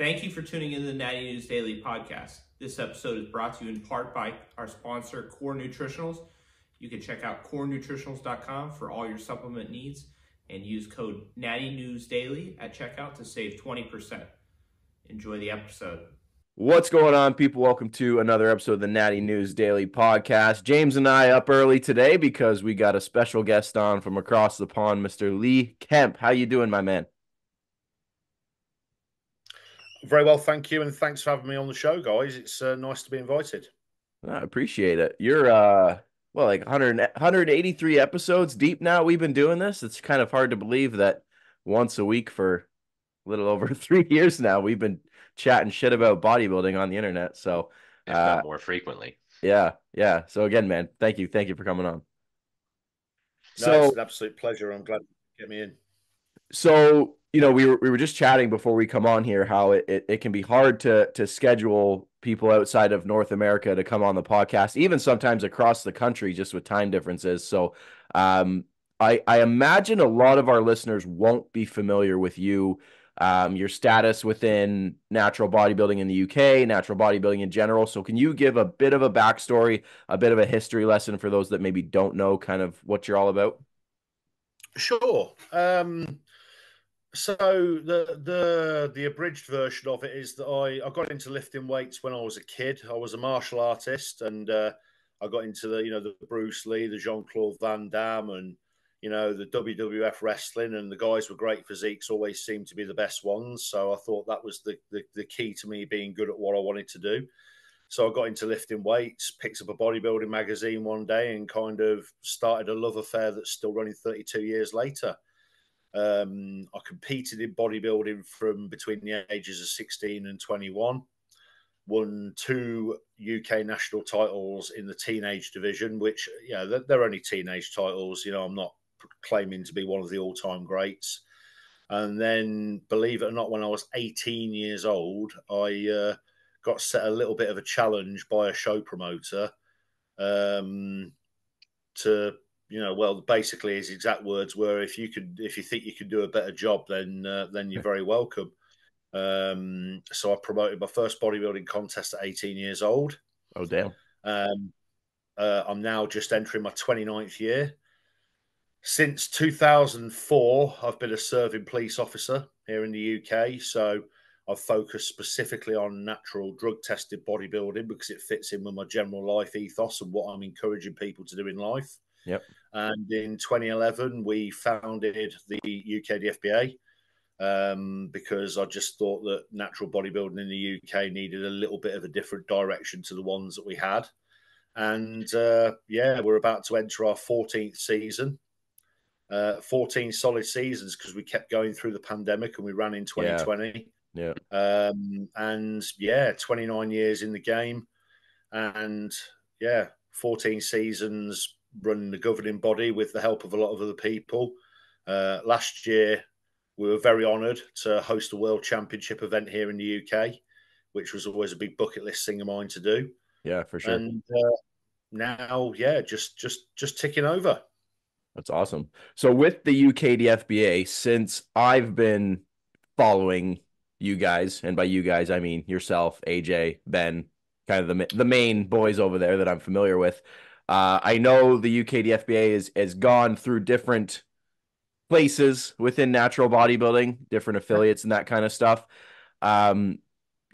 Thank you for tuning in to the Natty News Daily podcast. This episode is brought to you in part by our sponsor, Core Nutritionals. You can check out corenutritionals.com for all your supplement needs and use code Natty News Daily at checkout to save 20%. Enjoy the episode. What's going on, people? Welcome to another episode of the Natty News Daily podcast. James and I up early today because we got a special guest on from across the pond, Mr. Lee Kemp. How you doing, my man? Very well, thank you, and thanks for having me on the show, guys. It's nice to be invited. I appreciate it. You're like 183 episodes deep now. We've been doing this. It's kind of hard to believe that once a week for a little over 3 years now, we've been chatting shit about bodybuilding on the internet. So if not more frequently. Yeah. So again, man, thank you for coming on. No, it's an absolute pleasure. I'm glad you get me in. So, we were just chatting before we come on here how it can be hard to schedule people outside of North America to come on the podcast, even sometimes across the country, just with time differences. So I imagine a lot of our listeners won't be familiar with you, your status within natural bodybuilding in the UK, natural bodybuilding in general. So can you give a bit of a backstory, a bit of a history lesson for those that maybe don't know kind of what you're all about? Sure. So the abridged version of it is that I got into lifting weights when I was a kid. I was a martial artist, and I got into the Bruce Lee, the Jean-Claude Van Damme, and the WWF wrestling, and the guys with great physiques always seemed to be the best ones. So I thought that was the key to me being good at what I wanted to do. So I got into lifting weights, picked up a bodybuilding magazine one day, and kind of started a love affair that's still running 32 years later. I competed in bodybuilding from between the ages of 16 and 21, won 2 UK national titles in the teenage division, which, they're only teenage titles. I'm not claiming to be one of the all-time greats. And then, believe it or not, when I was 18 years old, I got set a little bit of a challenge by a show promoter to basically his exact words were, if you think you could do a better job, then you're very welcome. So I promoted my first bodybuilding contest at 18 years old. Oh, damn. I'm now just entering my 29th year. Since 2004, I've been a serving police officer here in the UK. So I've focused specifically on natural drug-tested bodybuilding because it fits in with my general life ethos and what I'm encouraging people to do in life. Yep. And in 2011, we founded the UKDFBA because I just thought that natural bodybuilding in the UK needed a little bit of a different direction to the ones that we had. And we're about to enter our 14th season. 14 solid seasons because we kept going through the pandemic and we ran in 2020. Yeah. 29 years in the game, and 14 seasons running the governing body with the help of a lot of other people. Last year, we were very honoured to host a World Championship event here in the UK, which was always a big bucket list thing of mine to do. Yeah, for sure. And now, just ticking over. That's awesome. So with the UKDFBA, since I've been following you guys, and by you guys, I mean yourself, AJ, Ben, kind of the main boys over there that I'm familiar with. I know the UKDFBA has gone through different places within natural bodybuilding, different affiliates and that kind of stuff. We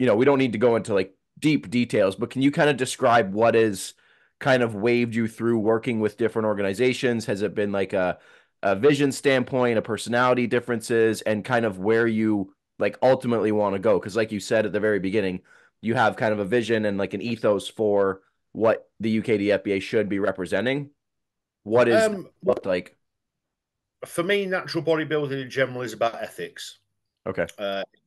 don't need to go into like deep details, but can you kind of describe what is kind of waved you through working with different organizations? Has it been like a vision standpoint, a personality differences, and kind of where you like ultimately want to go? Because like you said at the very beginning, you have kind of a vision and like an ethos for what the UKDFBA should be representing. What is looked like? For me, natural bodybuilding in general is about ethics. Okay.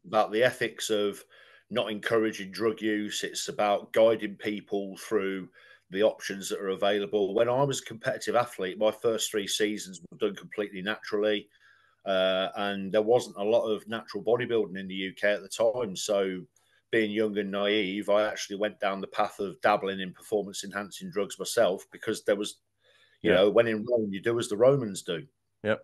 About the ethics of not encouraging drug use. It's about guiding people through the options that are available. When I was a competitive athlete, my first 3 seasons were done completely naturally. And there wasn't a lot of natural bodybuilding in the UK at the time. So being young and naive, I actually went down the path of dabbling in performance enhancing drugs myself because there was, when in Rome, you do as the Romans do. Yep.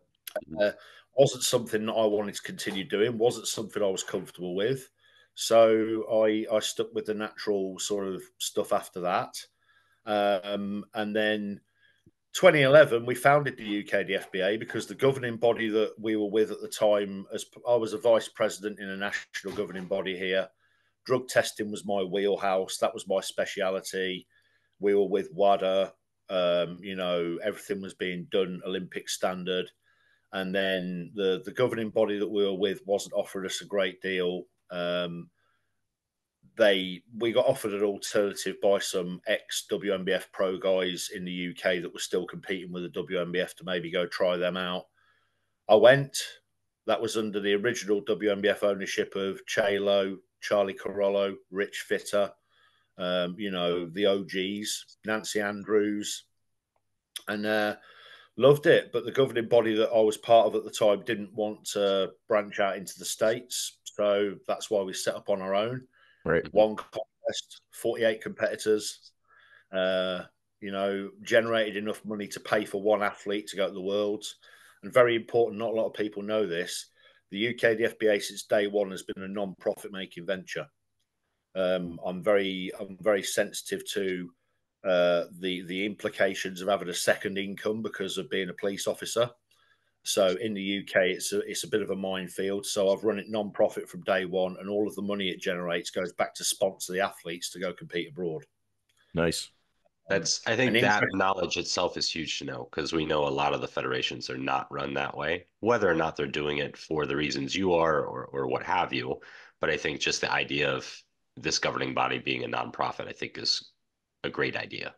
Wasn't something that I wanted to continue doing, wasn't something I was comfortable with. So I stuck with the natural sort of stuff after that. And then 2011, we founded the UKDFBA because the governing body that we were with at the time, as I was a vice president in a national governing body here, drug testing was my wheelhouse. That was my speciality. We were with WADA. You know, everything was being done Olympic standard. And then the governing body that we were with wasn't offering us a great deal. We got offered an alternative by some ex WNBF pro guys in the UK that were still competing with the WNBF to maybe go try them out. I went. That was under the original WNBF ownership of Chalo, Charlie Carollo, Rich Fitter, you know, the OGs, Nancy Andrews, and loved it. But the governing body that I was part of at the time didn't want to branch out into the States. So that's why we set up on our own. Right. One contest, 48 competitors, you know, generated enough money to pay for one athlete to go to the Worlds. And very important, not a lot of people know this, the UKDFBA since day one has been a non-profit making venture. I'm very sensitive to the implications of having a second income because of being a police officer. So in the UK, it's a bit of a minefield. So I've run it non-profit from day one, and all of the money it generates goes back to sponsor the athletes to go compete abroad. Nice. I think that knowledge itself is huge to know, because we know a lot of the federations are not run that way, whether or not they're doing it for the reasons you are or what have you. But I think just the idea of this governing body being a nonprofit, I think is a great idea.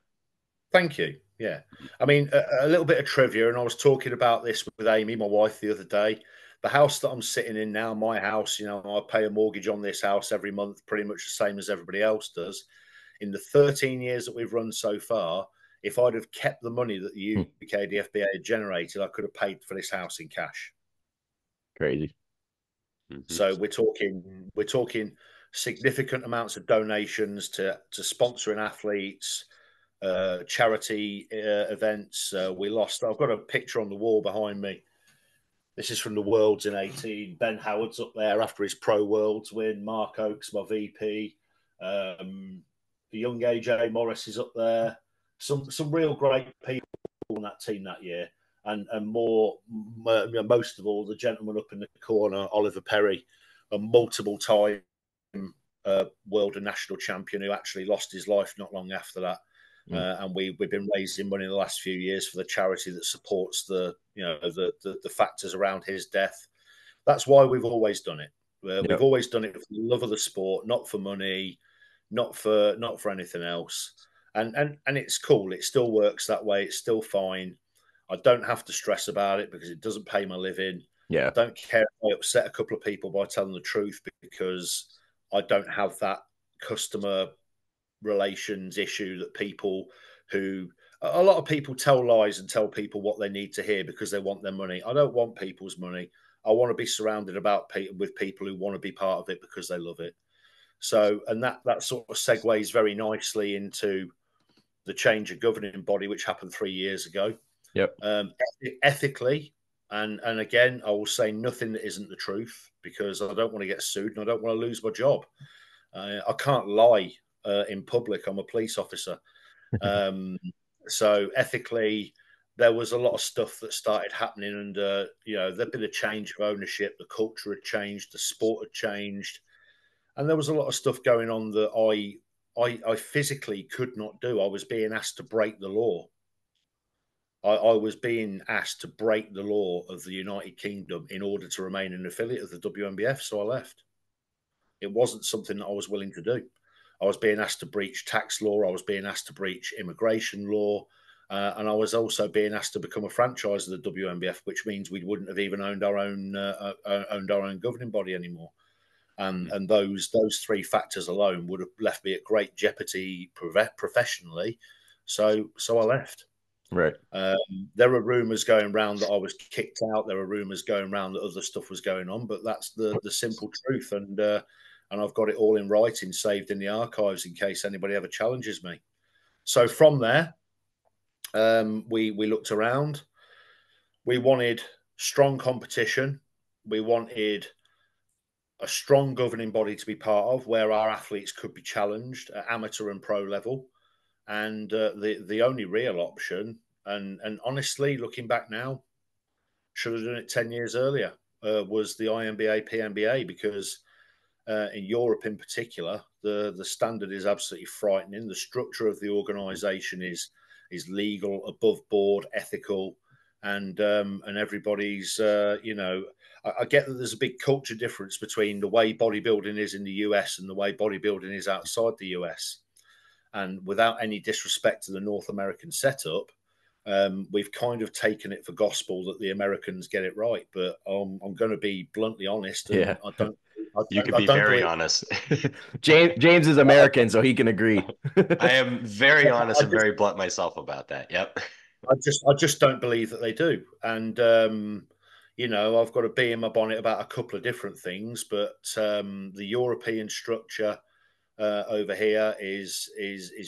Thank you. Yeah. I mean, a little bit of trivia, and I was talking about this with Amy, my wife, the other day. The house that I'm sitting in now, my house, you know, I pay a mortgage on this house every month, pretty much the same as everybody else does. In the 13 years that we've run so far, if I'd have kept the money that the UKDFBA had generated, I could have paid for this house in cash. Crazy. So we're talking significant amounts of donations to sponsoring athletes, charity events. I've got a picture on the wall behind me. This is from the Worlds in 18. Ben Howard's up there after his Pro Worlds win. Mark Oakes, my VP. The young AJ Morris is up there. Some real great people on that team that year. And most of all, the gentleman up in the corner, Oliver Perry, a multiple-time world and national champion who actually lost his life not long after that. And we've been raising money in the last few years for the charity that supports the factors around his death. That's why we've always done it. We've always done it for the love of the sport, not for money, not for anything else. And it's cool. It still works that way. It's still fine. I don't have to stress about it because it doesn't pay my living. Yeah. I don't care if I upset a couple of people by telling the truth, because I don't have that customer relations issue that a lot of people tell lies and tell people what they need to hear because they want their money. I don't want people's money. I want to be surrounded with people who want to be part of it because they love it. So, and that sort of segues very nicely into the change of governing body, which happened 3 years ago. Yep. Ethically, and again, I will say nothing that isn't the truth, because I don't want to get sued and I don't want to lose my job. I can't lie in public. I'm a police officer. So ethically, there was a lot of stuff that started happening, and there'd been a change of ownership. The culture had changed, the sport had changed, and there was a lot of stuff going on that I physically could not do. I was being asked to break the law. I was being asked to break the law of the United Kingdom in order to remain an affiliate of the WNBF, so I left. It wasn't something that I was willing to do. I was being asked to breach tax law. I was being asked to breach immigration law. And I was also being asked to become a franchise of the WNBF, which means we wouldn't have even owned our own governing body anymore. And those three factors alone would have left me at great jeopardy professionally. So I left. Right. There are rumors going around that I was kicked out. There are rumors going around that other stuff was going on, but that's the simple truth. And I've got it all in writing, saved in the archives in case anybody ever challenges me. So from there, we looked around. We wanted strong competition. We wanted a strong governing body to be part of, where our athletes could be challenged at amateur and pro level. And the only real option, and honestly, looking back now, should have done it 10 years earlier, was the INBA, PNBA, because in Europe in particular, the standard is absolutely frightening. The structure of the organisation is legal, above board, ethical, and everybody's I get that there's a big culture difference between the way bodybuilding is in the US and the way bodybuilding is outside the US. And without any disrespect to the North American setup, we've kind of taken it for gospel that the Americans get it right. But I'm going to be bluntly honest, and Yeah. You can be very honest. James is American, so he can agree. I am very honest and very blunt myself about that. Yep. I just don't believe that they do. And I've got a bee in my bonnet about a couple of different things, but the European structure over here is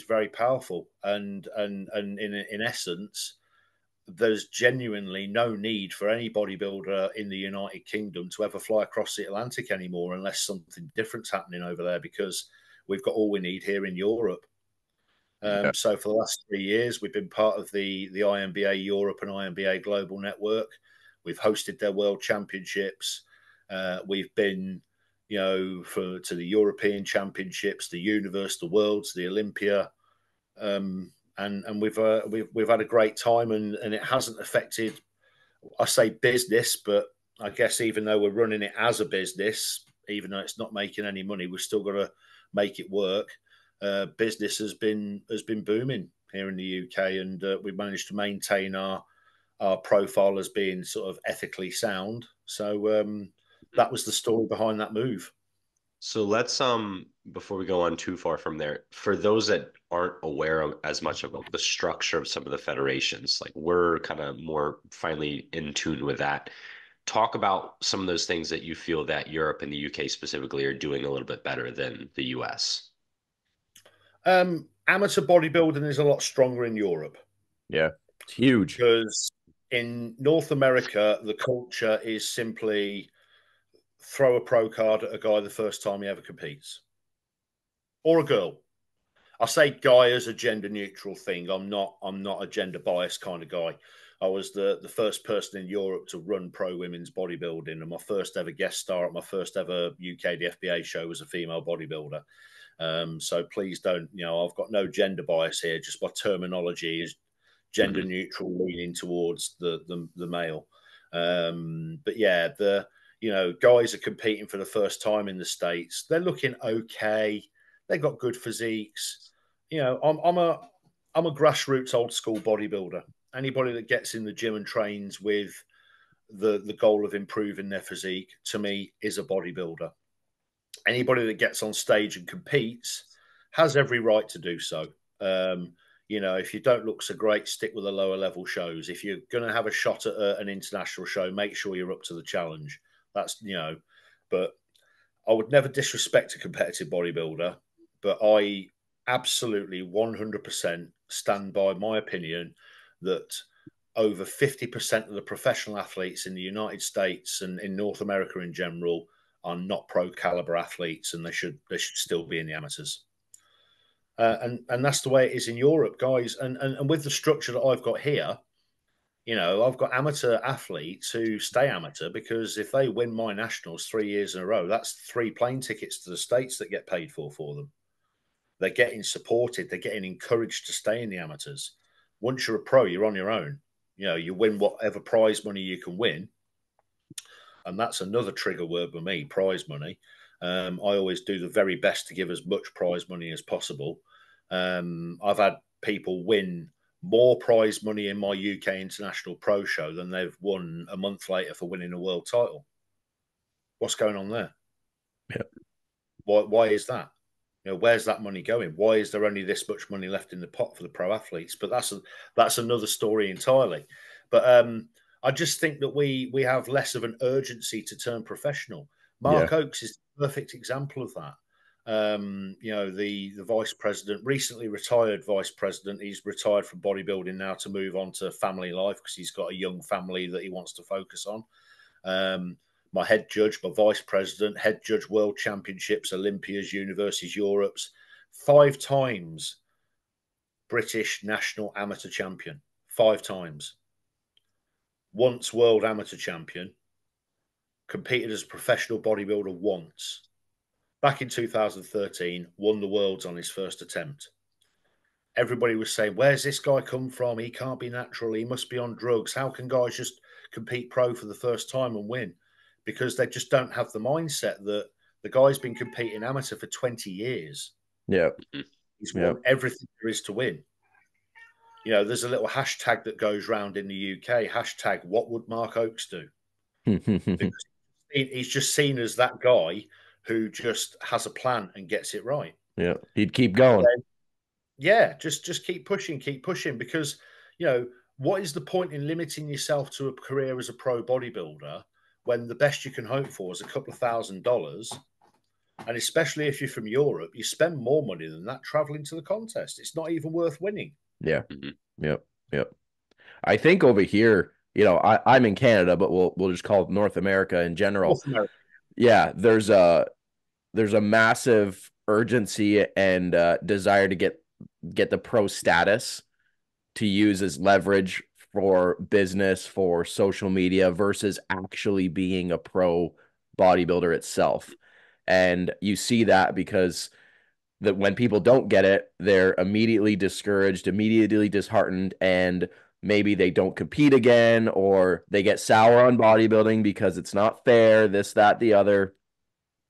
very powerful, and in essence, there's genuinely no need for any bodybuilder in the United Kingdom to ever fly across the Atlantic anymore, unless something different's happening over there, because we've got all we need here in Europe. So for the last 3 years, we've been part of the INBA Europe and INBA Global Network. We've hosted their World Championships. We've been to the European Championships, the Universe, the Worlds, the Olympia, and we've had a great time, and it hasn't affected, I say business, but I guess even though we're running it as a business, even though it's not making any money, we've still got to make it work. Business has been booming here in the UK, and we've managed to maintain our profile as being sort of ethically sound. So that was the story behind that move. So let's before we go on too far from there, for those that aren't aware of as much about the structure of some of the federations, like we're kind of more finally in tune with that. Talk about some of those things that you feel that Europe and the UK specifically are doing a little bit better than the US. Amateur bodybuilding is a lot stronger in Europe. Yeah, it's huge. Because in North America, the culture is simply throw a pro card at a guy the first time he ever competes, or a girl. I say guy as a gender neutral thing. I'm not a gender biased kind of guy. I was the first person in Europe to run pro women's bodybuilding, and my first ever guest star at my first ever UKDFBA show was a female bodybuilder. So please don't, I've got no gender bias here. Just my terminology is gender neutral, leaning towards the male. But yeah, guys are competing for the first time in the States. They're looking okay. They've got good physiques. I'm a grassroots old school bodybuilder. Anybody that gets in the gym and trains with the goal of improving their physique, to me, is a bodybuilder. Anybody that gets on stage and competes has every right to do so. If you don't look so great, stick with the lower level shows. If you're going to have a shot at an international show, make sure you're up to the challenge. That's, but I would never disrespect a competitive bodybuilder, but I absolutely 100% stand by my opinion that over 50% of the professional athletes in the United States and in North America in general are not pro caliber athletes, and they should still be in the amateurs. And that's the way it is in Europe, guys. And with the structure that I've got here, I've got amateur athletes who stay amateur, because if they win my nationals 3 years in a row, that's 3 plane tickets to the States that get paid for them. They're getting supported. They're getting encouraged to stay in the amateurs. Once you're a pro, you're on your own. You win whatever prize money you can win. And that's another trigger word with me, prize money. I always do the very best to give as much prize money as possible. I've had people win more prize money in my UK International Pro Show than they've won a month later for winning a world title. What's going on there? Yeah. Why is that? Where's that money going? Why is there only this much money left in the pot for the pro athletes? But that's another story entirely. But I just think that we have less of an urgency to turn professional. Mark Oakes is the perfect example of that. The vice president, recently retired vice president, he's retired from bodybuilding now to move on to family life because he's got a young family that he wants to focus on. my head judge, my vice president, head judge World Championships, Olympias, Universities, Europes, 5 times British national amateur champion, 5 times. Once world amateur champion, competed as a professional bodybuilder once. Back in 2013, won the worlds on his first attempt. Everybody was saying, where's this guy come from? He can't be natural. He must be on drugs. How can guys just compete pro for the first time and win? Because they just don't have the mindset that the guy's been competing amateur for 20 years. Yeah. He's won everything there is to win. You know, there's a little hashtag that goes around in the UK, hashtag what would Mark Oakes do? Because he's just seen as that guy who just has a plan and gets it right. Yeah, he'd keep going. Yeah, just keep pushing because, you know, what is the point in limiting yourself to a career as a pro bodybuilder when the best you can hope for is a couple of $1,000s? And especially if you're from Europe, you spend more money than that traveling to the contest. It's not even worth winning. Yeah. Yep. I think over here, you know, I'm in Canada, but we'll just call it North America in general. North America. Yeah, there's a massive urgency and desire to get the pro status to use as leverage for business, for social media, versus actually being a pro bodybuilder itself. And you see that because that when people don't get it, they're immediately discouraged, immediately disheartened, and maybe they don't compete again, or they get sour on bodybuilding because it's not fair, this, that, the other,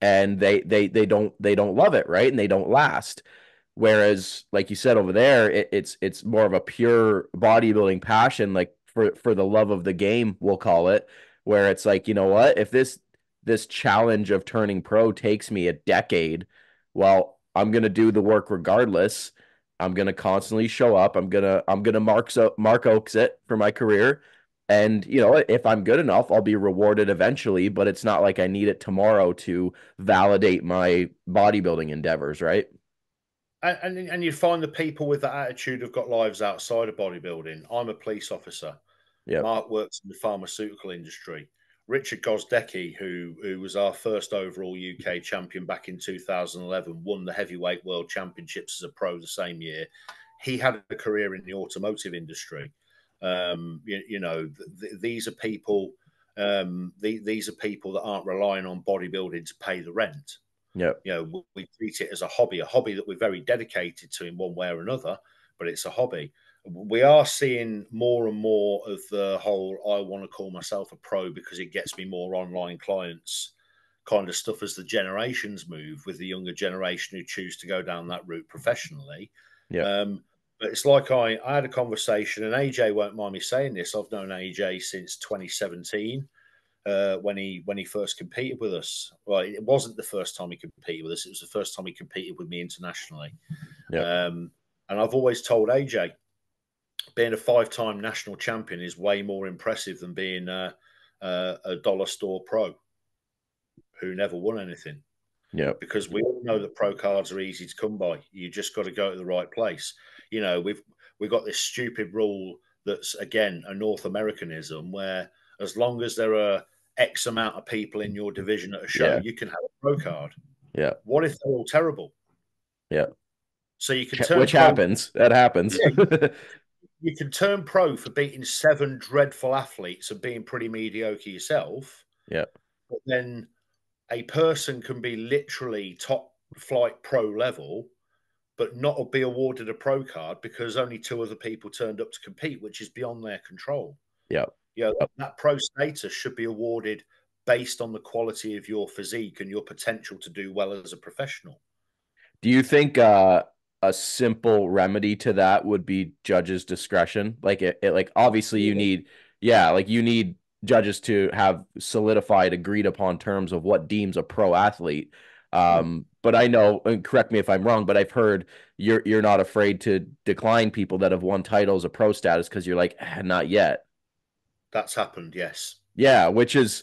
and they don't love it, right? And they don't last. Whereas, like you said over there, it's more of a pure bodybuilding passion, like for the love of the game, we'll call it, where it's like, you know what, if this challenge of turning pro takes me a decade, well, I'm gonna do the work regardless. I'm gonna constantly show up. I'm gonna Mark Oaks it for my career. And, you know, if I'm good enough, I'll be rewarded eventually, but it's not like I need it tomorrow to validate my bodybuilding endeavors, right? And you find the people with that attitude have got lives outside of bodybuilding. I'm a police officer. Yeah. Mark works in the pharmaceutical industry. Richard Gozdecki, who was our first overall UK champion back in 2011, won the heavyweight world championships as a pro the same year. He had a career in the automotive industry. These are people. These are people that aren't relying on bodybuilding to pay the rent. Yeah, you know, we treat it as a hobby that we're very dedicated to in one way or another, but it's a hobby. We are seeing more and more of the whole I want to call myself a pro because it gets me more online clients kind of stuff as the generations move, with the younger generation who choose to go down that route professionally. Yeah. But it's like I had a conversation, and AJ won't mind me saying this. I've known AJ since 2017. When he first competed with us. Well, it wasn't the first time he competed with us. It was the first time he competed with me internationally. Yeah. And I've always told AJ, being a 5-time national champion is way more impressive than being a dollar store pro who never won anything. Yeah. Because we all know that pro cards are easy to come by. You just got to go to the right place. You know, we've got this stupid rule that's, again, a North Americanism, where as long as there are X amount of people in your division at a show, you can have a pro card. Yeah. What if they're all terrible? Yeah. So you can turn which pro. happens. That happens. Yeah. You can turn pro for beating 7 dreadful athletes and being pretty mediocre yourself. Yeah. But then a person can be literally top flight pro level, but not be awarded a pro card because only 2 other people turned up to compete, which is beyond their control. Yeah. You know, that pro status should be awarded based on the quality of your physique and your potential to do well as a professional. Do you think a simple remedy to that would be judges' discretion? Like like obviously you need, you need judges to have solidified, agreed upon terms of what deems a pro athlete. But I know, and correct me if I'm wrong, but I've heard you're not afraid to decline people that have won titles of pro status because you're like, not yet. That's happened, yes. Yeah, which is,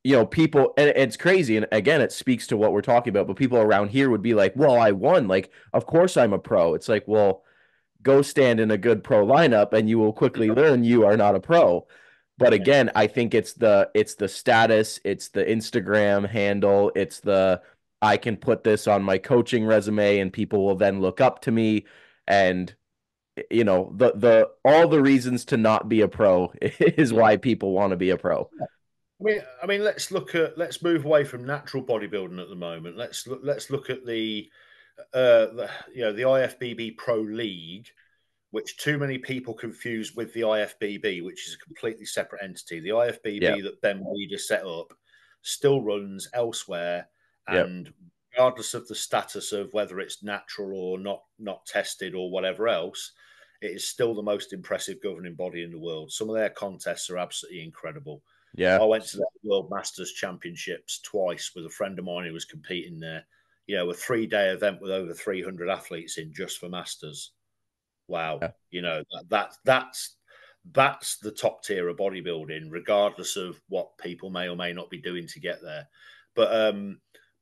you know, people, and it's crazy. And again, it speaks to what we're talking about. But people around here would be like, well, I won. Like, of course I'm a pro. It's like, well, go stand in a good pro lineup and you will quickly learn you are not a pro. But again, I think it's the status, it's the Instagram handle, it's the I can put this on my coaching resume and people will then look up to me, and the all the reasons to not be a pro is why people want to be a pro. I mean, let's move away from natural bodybuilding at the moment. Let's look at the IFBB Pro League, which too many people confuse with the IFBB, which is a completely separate entity. The IFBB that Ben Weeder set up still runs elsewhere, and regardless of the status of whether it's natural or not tested or whatever else, it is still the most impressive governing body in the world. Some of their contests are absolutely incredible. Yeah. I went to the World Masters Championships twice with a friend of mine who was competing there. A 3-day event with over 300 athletes in just for Masters. Wow. Yeah. That's the top tier of bodybuilding, regardless of what people may or may not be doing to get there. But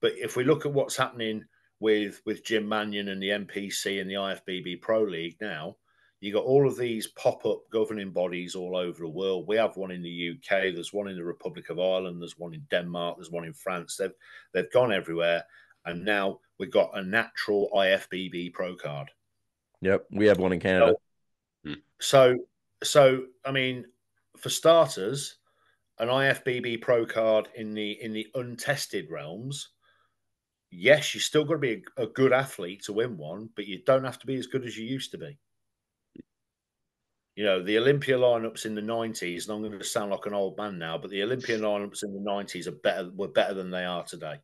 if we look at what's happening with Jim Mannion and the NPC and the IFBB Pro League now, you got all of these pop-up governing bodies all over the world. We have one in the UK. There's one in the Republic of Ireland. There's one in Denmark. There's one in France. They've gone everywhere, and now we've got a natural IFBB Pro card. Yep, we have one in Canada. So I mean, for starters, an IFBB Pro card in the untested realms. Yes, you're still got to be a good athlete to win one, but you don't have to be as good as you used to be. The Olympia lineups in the 90s, and I'm going to sound like an old man now, but the Olympia lineups in the 90s were better than they are today.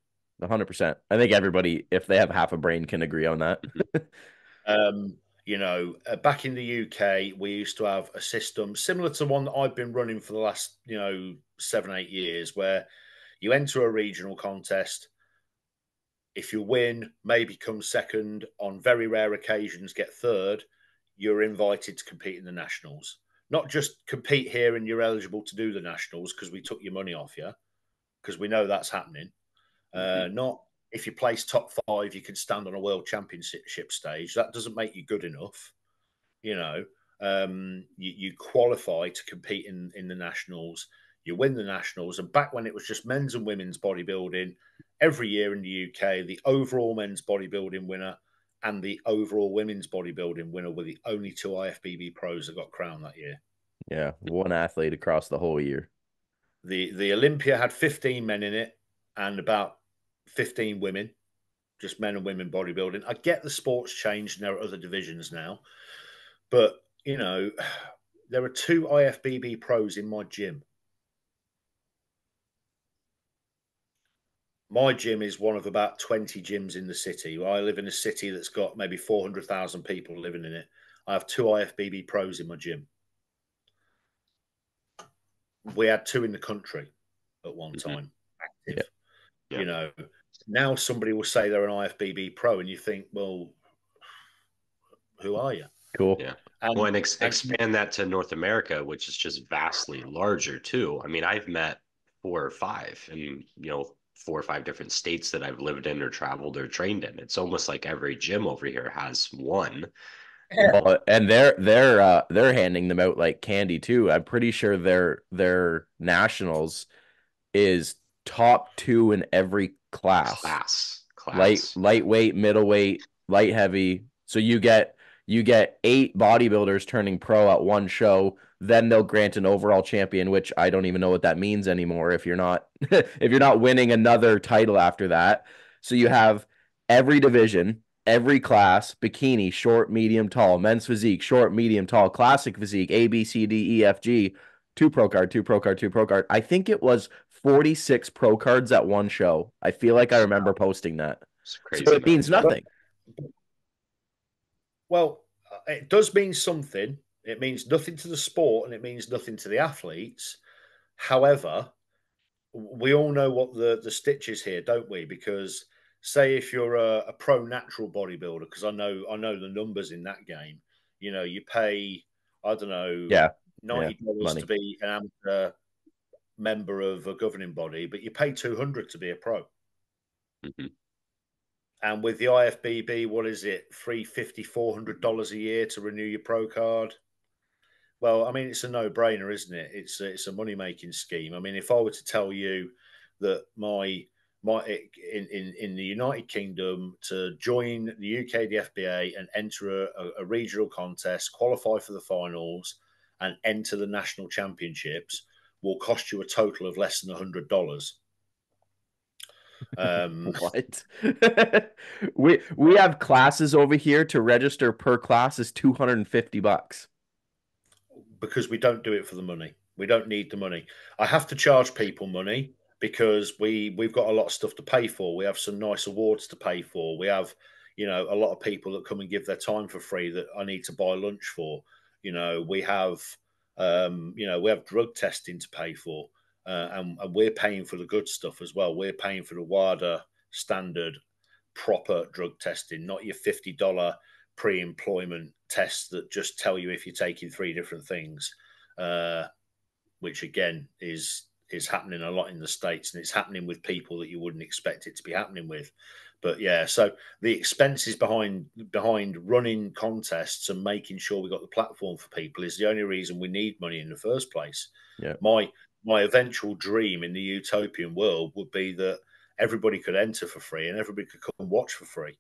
100%. I think everybody, if they have half a brain, can agree on that. Back in the UK, we used to have a system similar to one that I've been running for the last, 7-8 years, where you enter a regional contest. If you win, maybe come second, on very rare occasions get third, you're invited to compete in the nationals. Not just compete here and you're eligible to do the nationals because we took your money off you, because we know that's happening. Not if you place top 5, you can stand on a world championship stage. That doesn't make you good enough. You qualify to compete in the nationals. You win the nationals. And back when it was just men's and women's bodybuilding, every year in the UK, the overall men's bodybuilding winner and the overall women's bodybuilding winner were the only 2 IFBB pros that got crowned that year. Yeah, one athlete across the whole year. The Olympia had 15 men in it and about 15 women, just men and women bodybuilding. I get the sports changed and there are other divisions now, but there are 2 IFBB pros in my gym. My gym is one of about 20 gyms in the city. I live in a city that's got maybe 400,000 people living in it. I have 2 IFBB pros in my gym. We had 2 in the country at one time, active. Yeah. Now somebody will say they're an IFBB pro and you think, well, who are you? Cool. Yeah. And expand that to North America, which is just vastly larger too. I mean, I've met 4 or 5 in, 4 or 5 different states that I've lived in or traveled or trained in. It's almost like every gym over here has one. Well, and they're handing them out like candy too. I'm pretty sure their nationals is top 2 in every class. Lightweight, middleweight, light heavy. So you get 8 bodybuilders turning pro at one show. Then they'll grant an overall champion, which I don't even know what that means anymore if you're not if you're not winning another title after that. So you have every division, every class, bikini, short, medium, tall, men's physique, short, medium, tall, classic physique, A, B, C, D, E, F, G, 2 pro card, 2 pro card, 2 pro card. I think it was 46 pro cards at one show. I feel like I remember posting that. It's crazy. So it means nothing. Well, it does mean something. It means nothing to the sport and it means nothing to the athletes. However, we all know what the stitch is here, don't we? Because say if you're a pro natural bodybuilder, because I know the numbers in that game. You pay, I don't know, $90 to be an amateur member of a governing body, but you pay $200 to be a pro. And with the IFBB, what is it? $350, $400 a year to renew your pro card. Well, I mean, it's a no-brainer, isn't it? It's a money-making scheme. I mean, if I were to tell you that in the United Kingdom to join the UKDFBA and enter a regional contest, qualify for the finals, and enter the national championships will cost you a total of less than $100. What? we have classes over here to register per class is $250. Because we don't do it for the money. We don't need the money. I have to charge people money because we've got a lot of stuff to pay for. We have some nice awards to pay for. We have, a lot of people that come and give their time for free that I need to buy lunch for. We have, we have drug testing to pay for, and we're paying for the good stuff as well. We're paying for the WADA standard, proper drug testing, not your $50 pre-employment tests that just tell you if you're taking 3 different things, which again is happening a lot in the States, and it's happening with people that you wouldn't expect it to be happening with. But yeah, so the expenses behind running contests and making sure we got the platform for people is the only reason we need money in the first place. Yeah. My eventual dream in the utopian world would be that everybody could enter for free and everybody could come and watch for free.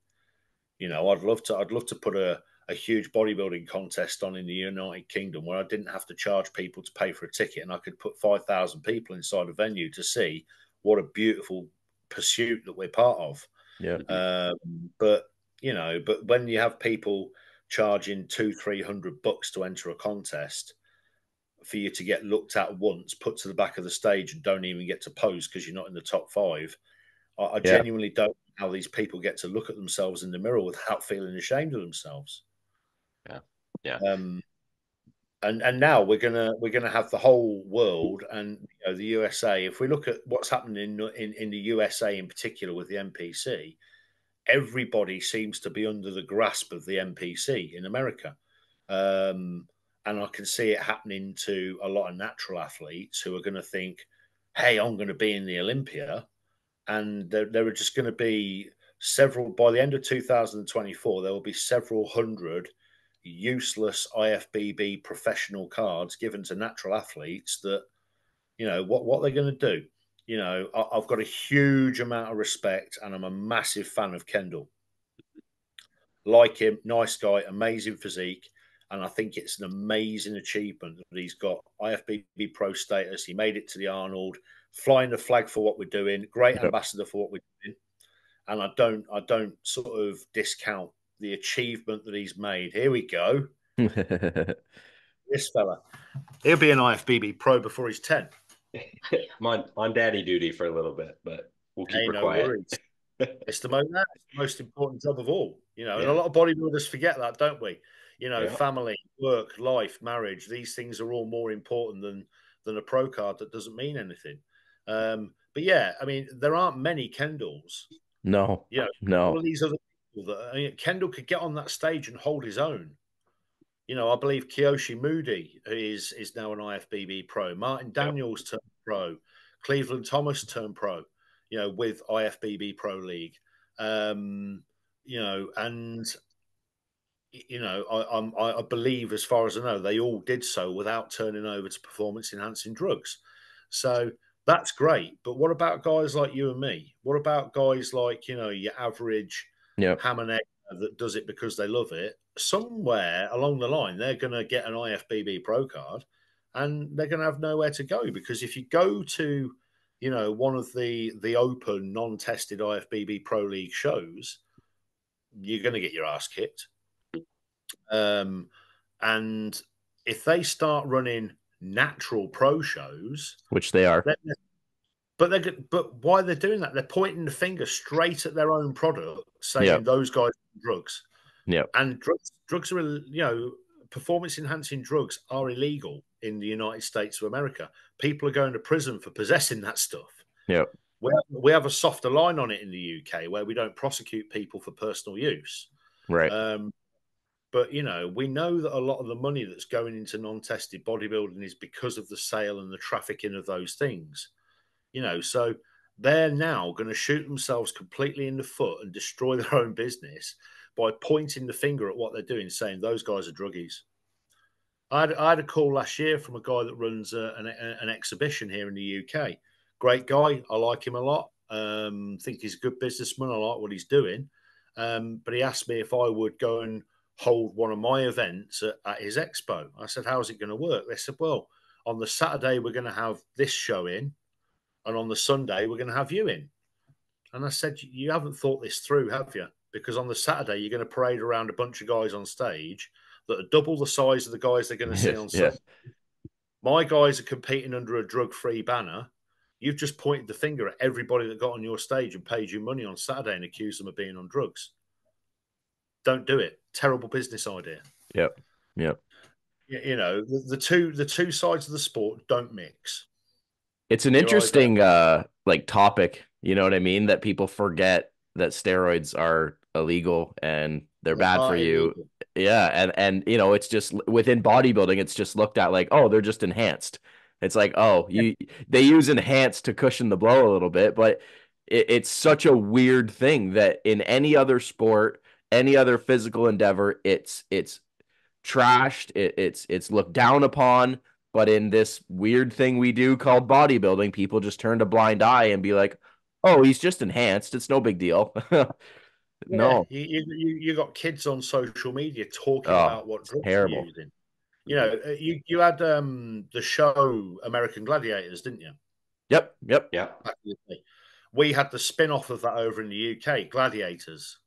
I'd love to put a huge bodybuilding contest on in the United Kingdom where I didn't have to charge people to pay for a ticket, and I could put 5,000 people inside a venue to see what a beautiful pursuit that we're part of. Yeah. But when you have people charging $200-300 to enter a contest for you to get looked at once, put to the back of the stage, and don't even get to pose because you're not in the top 5, I genuinely don't know how these people get to look at themselves in the mirror without feeling ashamed of themselves. Yeah. And now we're gonna have the whole world and the USA. If we look at what's happening in the USA in particular with the NPC, everybody seems to be under the grasp of the NPC in America, and I can see it happening to a lot of natural athletes who are going to think, "Hey, I'm going to be in the Olympia." And there are just going to be several, by the end of 2024, there will be several hundred useless IFBB professional cards given to natural athletes that, what they're going to do. I've got a huge amount of respect and I'm a massive fan of Kendall. Like him, nice guy, amazing physique. And I think it's an amazing achievement that he's got IFBB pro status. He made it to the Arnold, flying the flag for what we're doing, great ambassador for what we're doing. And I don't sort of discount the achievement that he's made. Here we go. This fella. He'll be an IFBB pro before he's 10. I'm on daddy duty for a little bit, but we'll keep her quiet. Worries. It's the most important job of all. And a lot of bodybuilders forget that, don't we? Family, work, life, marriage, these things are all more important than a pro card that doesn't mean anything. But yeah, I mean, there aren't many Kendalls. No. All these other people Kendall could get on that stage and hold his own. I believe Kiyoshi Moody is now an IFBB pro. Martin Daniels turned pro. Cleveland Thomas turned pro, with IFBB Pro League. I believe, as far as I know, they all did so without turning over to performance-enhancing drugs. So that's great. But what about guys like you and me? What about guys like, your average ham and egg that does it because they love it? Somewhere along the line, they're going to get an IFBB Pro card and they're going to have nowhere to go. Because if you go to, one of the open, non-tested IFBB Pro League shows, you're going to get your ass kicked. And if they start running natural pro shows, which they are, but why they're doing that? They're pointing the finger straight at their own product, saying those guys are drugs. Yeah, and drugs are, performance enhancing drugs are illegal in the United States of America. People are going to prison for possessing that stuff. Yeah, we have a softer line on it in the UK where we don't prosecute people for personal use. Right. But, we know that a lot of the money that's going into non-tested bodybuilding is because of the sale and the trafficking of those things. So they're now going to shoot themselves completely in the foot and destroy their own business by pointing the finger at what they're doing, saying those guys are druggies. I had a call last year from a guy that runs an exhibition here in the UK. Great guy. I like him a lot. Think he's a good businessman. I like what he's doing. But he asked me if I would go and hold one of my events at his expo. I said, how's it going to work? They said, well, on the Saturday, we're going to have this show in. And on the Sunday, we're going to have you in. And I said, you haven't thought this through, have you? Because on the Saturday, you're going to parade around a bunch of guys on stage that are double the size of the guys they're going to see on Yeah. Sunday. My guys are competing under a drug-free banner. You've just pointed the finger at everybody that got on your stage and paid you money on Saturday and accused them of being on drugs. Don't do it. Terrible business idea. Yep. Yep. You know, the two sides of the sport don't mix. It's an interesting like topic, you know what I mean? That people forget that steroids are illegal and they're bad for you. Illegal. Yeah, and you know, it's just within bodybuilding, it's just looked at like, oh, they're just enhanced. It's like, oh, they use enhanced to cushion the blow a little bit, but it's such a weird thing that in any other sport, any other physical endeavor, it's trashed, it's looked down upon. But in this weird thing we do called bodybuilding, people just turn a blind eye and be like, oh, he's just enhanced. It's no big deal. No. You got kids on social media talking Oh, about what drugs they're terrible. using. You know, you had the show American Gladiators, didn't you? Yep. Yeah. We had the spin-off of that over in the UK, Gladiators.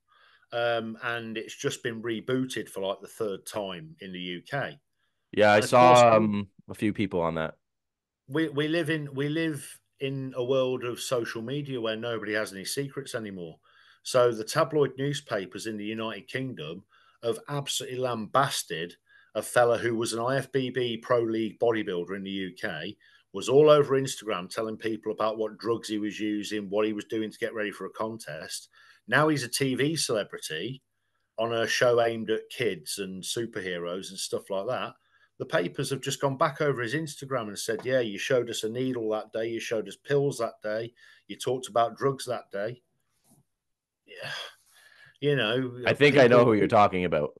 And it's just been rebooted for like the third time in the UK. Yeah, I And of saw course, a few people on that. we live in a world of social media where nobody has any secrets anymore. So the tabloid newspapers in the United Kingdom have absolutely lambasted a fella who was an IFBB Pro League bodybuilder in the UK, was all over Instagram telling people about what drugs he was using, what he was doing to get ready for a contest. Now he's a TV celebrity on a show aimed at kids and superheroes and stuff like that. The papers have just gone back over his Instagram and said, yeah, you showed us a needle that day, you showed us pills that day, you talked about drugs that day. Yeah. You know, I think I know who you're talking about.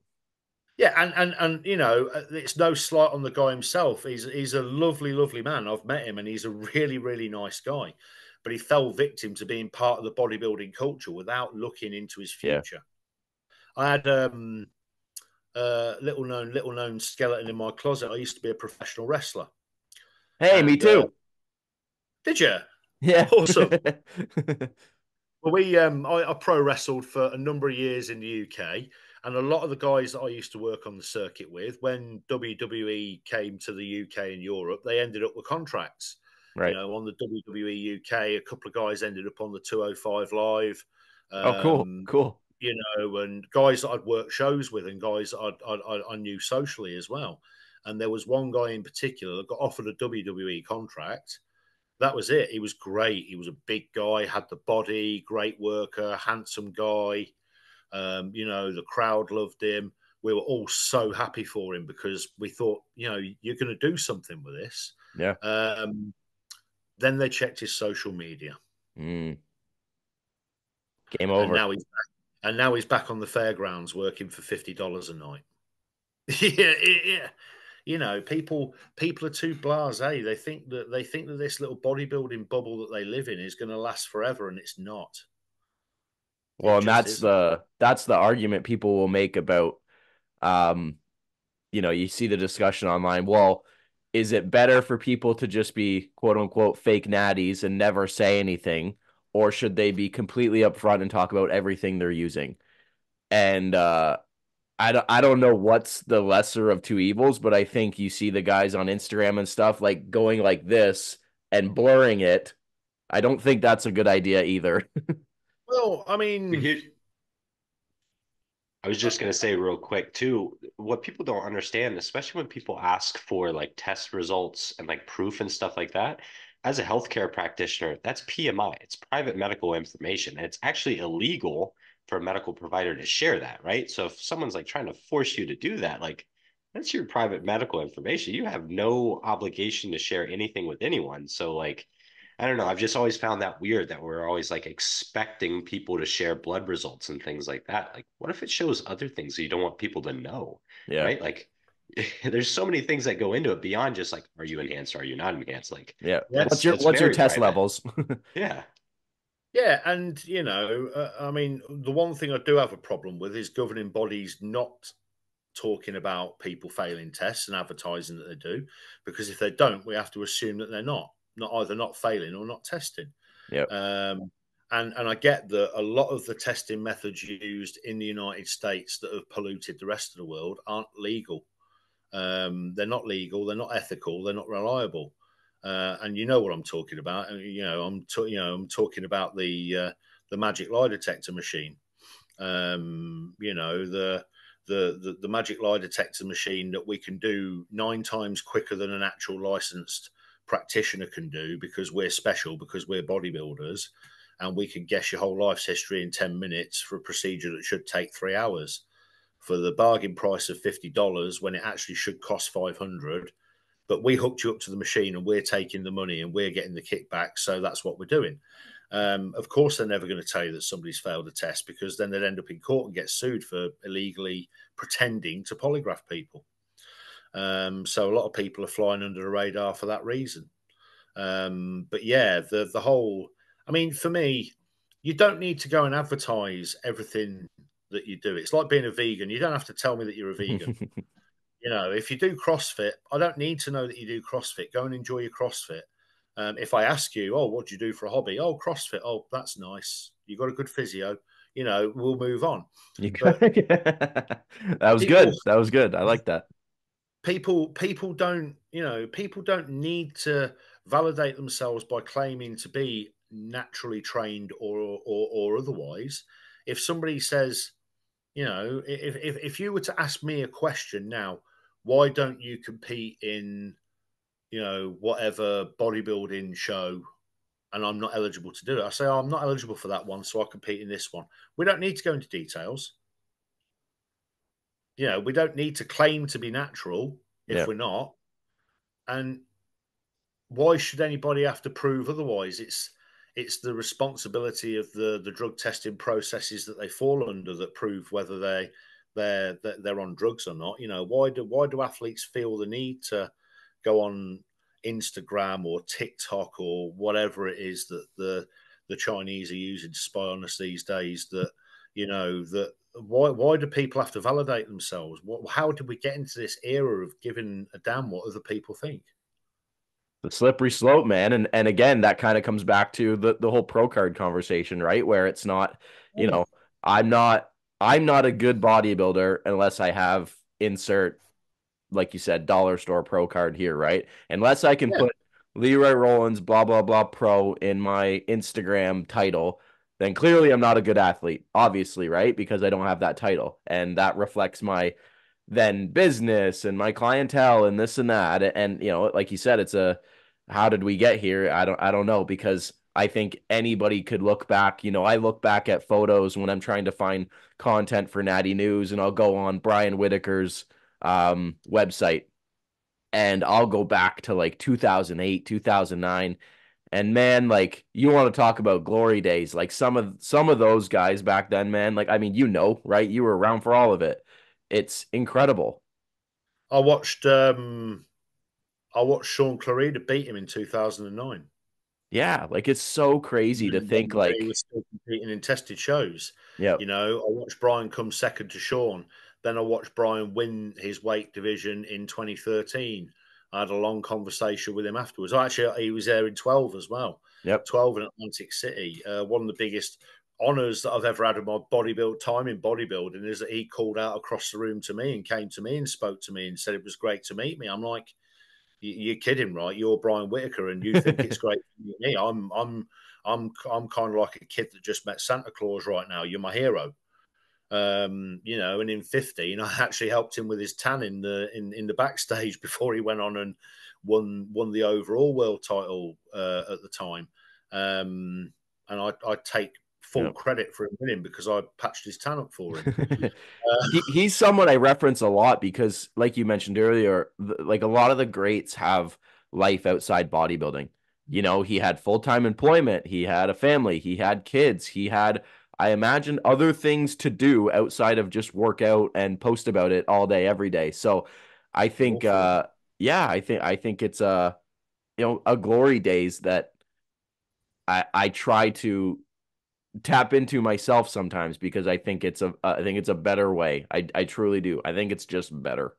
Yeah, and you know, it's no slight on the guy himself. He's a lovely man. I've met him, and he's a really nice guy. But he fell victim to being part of the bodybuilding culture without looking into his future. Yeah. I had little known skeleton in my closet. I used to be a professional wrestler. Hey, me too. Did you? Yeah. Awesome. Well, I pro wrestled for a number of years in the UK, and a lot of the guys that I used to work on the circuit with, when WWE came to the UK and Europe, they ended up with contracts. Right. You know, on the WWE UK, a couple of guys ended up on the 205 Live. Oh, cool. You know, and guys that I'd worked shows with, and guys that I knew socially as well. And there was one guy in particular that got offered a WWE contract. That was it. He was great. He was a big guy, had the body, great worker, handsome guy. You know, the crowd loved him. We were all so happy for him because we thought, you know, you're going to do something with this. Yeah. Then they checked his social media. Game over. And now he's back on the fairgrounds working for $50 a night. Yeah. You know, people are too blasé. They think that this little bodybuilding bubble that they live in is going to last forever, and it's not. Well, and that's the argument people will make about, you know, you see the discussion online. Well, is it better for people to just be quote unquote fake natties and never say anything, or should they be completely upfront and talk about everything they're using? And I don't know what's the lesser of two evils, but I think you see the guys on Instagram and stuff like going like this and blurring it. I don't think that's a good idea either. Well, I mean, I was just going to say real quick too, what people don't understand, especially when people ask for like test results and like proof and stuff like that, as a healthcare practitioner, that's PMI. It's private medical information. And it's actually illegal for a medical provider to share that, right? So if someone's like trying to force you to do that, like that's your private medical information. You have no obligation to share anything with anyone. So like, I don't know. I've just always found that weird that we're always like expecting people to share blood results and things like that. Like, what if it shows other things that you don't want people to know? Yeah. Right? Like, there's so many things that go into it beyond just like, are you enhanced? Are you not enhanced? Like, Yeah. Yes. What's your very test private. levels? Yeah. Yeah, and I mean, the one thing I do have a problem with is governing bodies not talking about people failing tests and advertising that they do, because if they don't, we have to assume that they're not either not failing or not testing. Yeah. And I get that a lot of the testing methods used in the United States that have polluted the rest of the world aren't legal. They're not legal. They're not ethical. They're not reliable. And you know what I'm talking about. I'm talking about the magic lie detector machine. The magic lie detector machine that we can do 9 times quicker than an actual licensed practitioner can do, because we're special, because we're bodybuilders, and we can guess your whole life's history in 10 minutes for a procedure that should take 3 hours for the bargain price of $50 when it actually should cost 500. But we hooked you up to the machine and we're taking the money and we're getting the kickback. So that's what we're doing. Of course, they're never going to tell you that somebody's failed a test, because then they'd end up in court and get sued for illegally pretending to polygraph people. So a lot of people are flying under the radar for that reason. But yeah, the whole, I mean, for me, you don't need to go and advertise everything that you do. It's like being a vegan. You don't have to tell me that you're a vegan. If you do CrossFit, I don't need to know that you do CrossFit. Go and enjoy your CrossFit. If I ask you, oh, what do you do for a hobby? Oh, CrossFit. Oh, that's nice. You got a good physio. We'll move on. But That was people, good. That was good. I like that. people don't, people don't need to validate themselves by claiming to be naturally trained or otherwise. If somebody says, if you were to ask me a question now, why don't you compete in, whatever bodybuilding show, and I'm not eligible to do it? I say, oh, I'm not eligible for that one, so I compete in this one. We don't need to go into details. We don't need to claim to be natural if we're not. And why should anybody have to prove otherwise? It's the responsibility of the drug testing processes that they fall under that prove whether they're on drugs or not. Why do athletes feel the need to go on Instagram or TikTok or whatever it is that the Chinese are using to spy on us these days? Why do people have to validate themselves? How did we get into this era of giving a damn what other people think? The slippery slope, man. And again, that kind of comes back to the whole pro card conversation, right? Where it's not, I'm not a good bodybuilder unless I have insert, like you said, dollar store pro card here, right? Unless I can put Leroy Rollins, blah, blah, blah, pro in my Instagram title, then clearly I'm not a good athlete, obviously, right? Because I don't have that title. And that reflects my then business and my clientele and this and that. And, like you said, it's how did we get here? I don't know, because I think anybody could look back. I look back at photos when I'm trying to find content for Natty News, and I'll go on Brian Whitaker's website, and I'll go back to like 2008, 2009. And man, like, you want to talk about glory days, like some of those guys back then, man, like, I mean, right? You were around for all of it. It's incredible. I watched Sean Clarida beat him in 2009. Yeah, like, it's so crazy to think, like, he was still competing in tested shows. yeah, I watched Brian come second to Sean. Then I watched Brian win his weight division in 2013. I had a long conversation with him afterwards. Actually, he was there in 12 as well. yep, 12 in Atlantic City. One of the biggest honors that I've ever had in my time in bodybuilding is that he called out across the room to me and came to me and spoke to me and said it was great to meet me. I'm like, you're kidding, right? You're Brian Whitaker and you think it's great to meet me. I'm kind of like a kid that just met Santa Claus right now. You're my hero. And in 15, I actually helped him with his tan in the backstage before he went on and won the overall world title at the time. And I take full credit for him winning because I patched his tan up for him. He's someone I reference a lot because, like you mentioned earlier, like, a lot of the greats have life outside bodybuilding. He had full-time employment, he had a family, he had kids, he had, I imagine, other things to do outside of just work out and post about it all day, every day. So I think, yeah, I think it's a glory days that I try to tap into myself sometimes because I think it's a better way. I truly do. I think it's just better.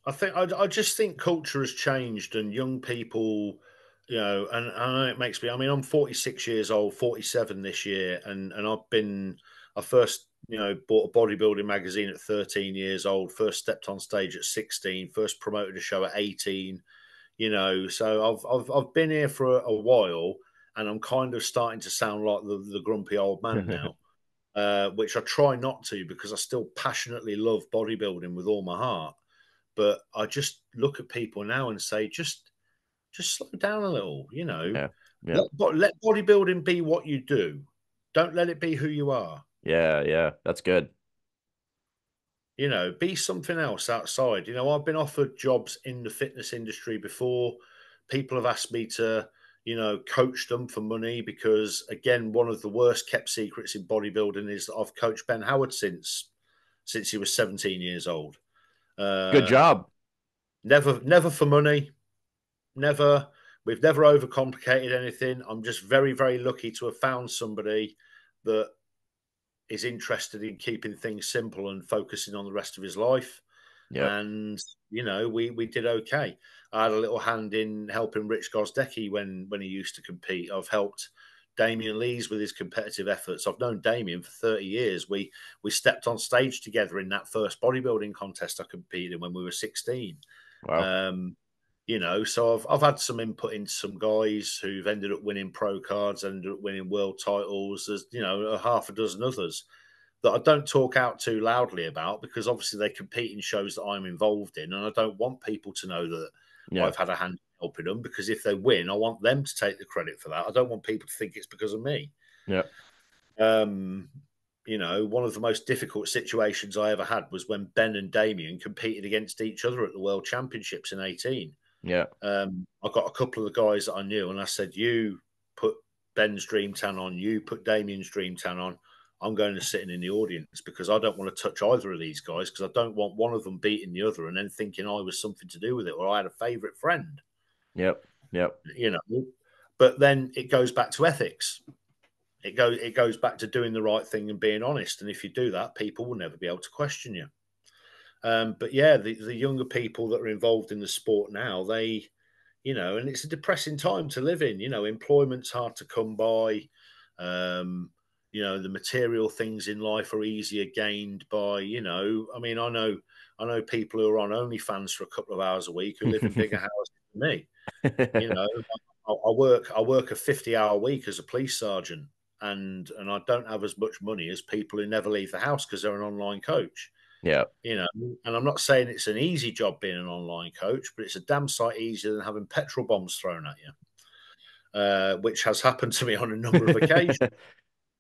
I just think culture has changed, and young people, and I know it makes me. I mean, I'm 46 years old, 47 this year, and I first, bought a bodybuilding magazine at 13 years old. First stepped on stage at 16. First promoted a show at 18. So I've been here for a while, and I'm kind of starting to sound like the grumpy old man now. Which I try not to, because I still passionately love bodybuilding with all my heart. But I just look at people now and say, just slow down a little, Yeah. Yeah. Let bodybuilding be what you do. Don't let it be who you are. Yeah. Yeah. That's good. Be something else outside. I've been offered jobs in the fitness industry before. People have asked me to, coach them for money because, again, one of the worst kept secrets in bodybuilding is that I've coached Ben Howard since he was 17 years old. Good job. Never for money. Never. We've never overcomplicated anything. I'm just very, very lucky to have found somebody that is interested in keeping things simple and focusing on the rest of his life. Yep. And we did okay. I had a little hand in helping Rich Gozdecki when he used to compete. I've helped Damien Lees with his competitive efforts. I've known Damien for 30 years. We stepped on stage together in that first bodybuilding contest I competed in when we were 16. Wow. So I've had some input into some guys who've ended up winning pro cards, ended up winning world titles. There's a half a dozen others that I don't talk out too loudly about, because obviously they compete in shows that I'm involved in, and I don't want people to know that I've had a hand in helping them, because if they win, I want them to take the credit for that. I don't want people to think it's because of me. Yeah. One of the most difficult situations I ever had was when Ben and Damien competed against each other at the World Championships in 18. Yeah. I got a couple of the guys that I knew, and I said, you put Ben's Dream Tan on, you put Damien's Dream Tan on. I'm going to sit in the audience, because I don't want to touch either of these guys, because I don't want one of them beating the other and then thinking I was something to do with it, or I had a favourite friend. Yep. Yep. But then it goes back to ethics. It goes back to doing the right thing and being honest. And if you do that, people will never be able to question you. But yeah, the younger people that are involved in the sport now, and it's a depressing time to live in. Employment's hard to come by. The material things in life are easier gained by, I mean, I know people who are on OnlyFans for a couple of hours a week who live in bigger houses than me. I work a 50-hour week as a police sergeant, and I don't have as much money as people who never leave the house because they're an online coach. Yeah. And I'm not saying it's an easy job being an online coach, but it's a damn sight easier than having petrol bombs thrown at you, which has happened to me on a number of occasions.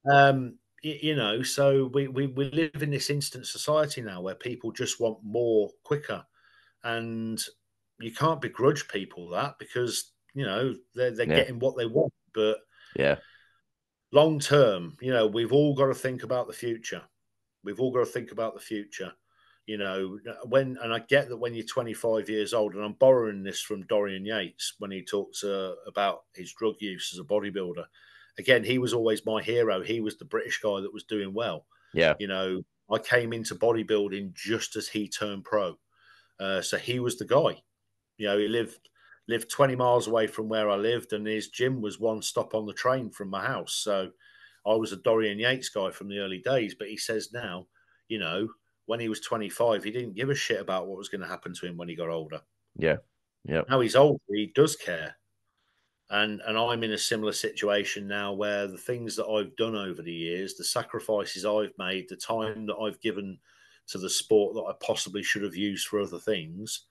So we live in this instant society now where people just want more quicker, and you can't begrudge people that, because they're getting what they want. But yeah, long term, we've all got to think about the future. We've all got to think about the future. And I get that when you're 25 years old, and I'm borrowing this from Dorian Yates when he talks about his drug use as a bodybuilder. Again, he was always my hero. He was the British guy that was doing well. Yeah. I came into bodybuilding just as he turned pro. So he was the guy. He lived 20 miles away from where I lived, and his gym was one stop on the train from my house. So I was a Dorian Yates guy from the early days. But he says now, when he was 25, he didn't give a shit about what was going to happen to him when he got older. Yeah. Yeah. Now he's older, he does care. And I'm in a similar situation now, where the things that I've done over the years, the sacrifices I've made, the time that I've given to the sport that I possibly should have used for other things,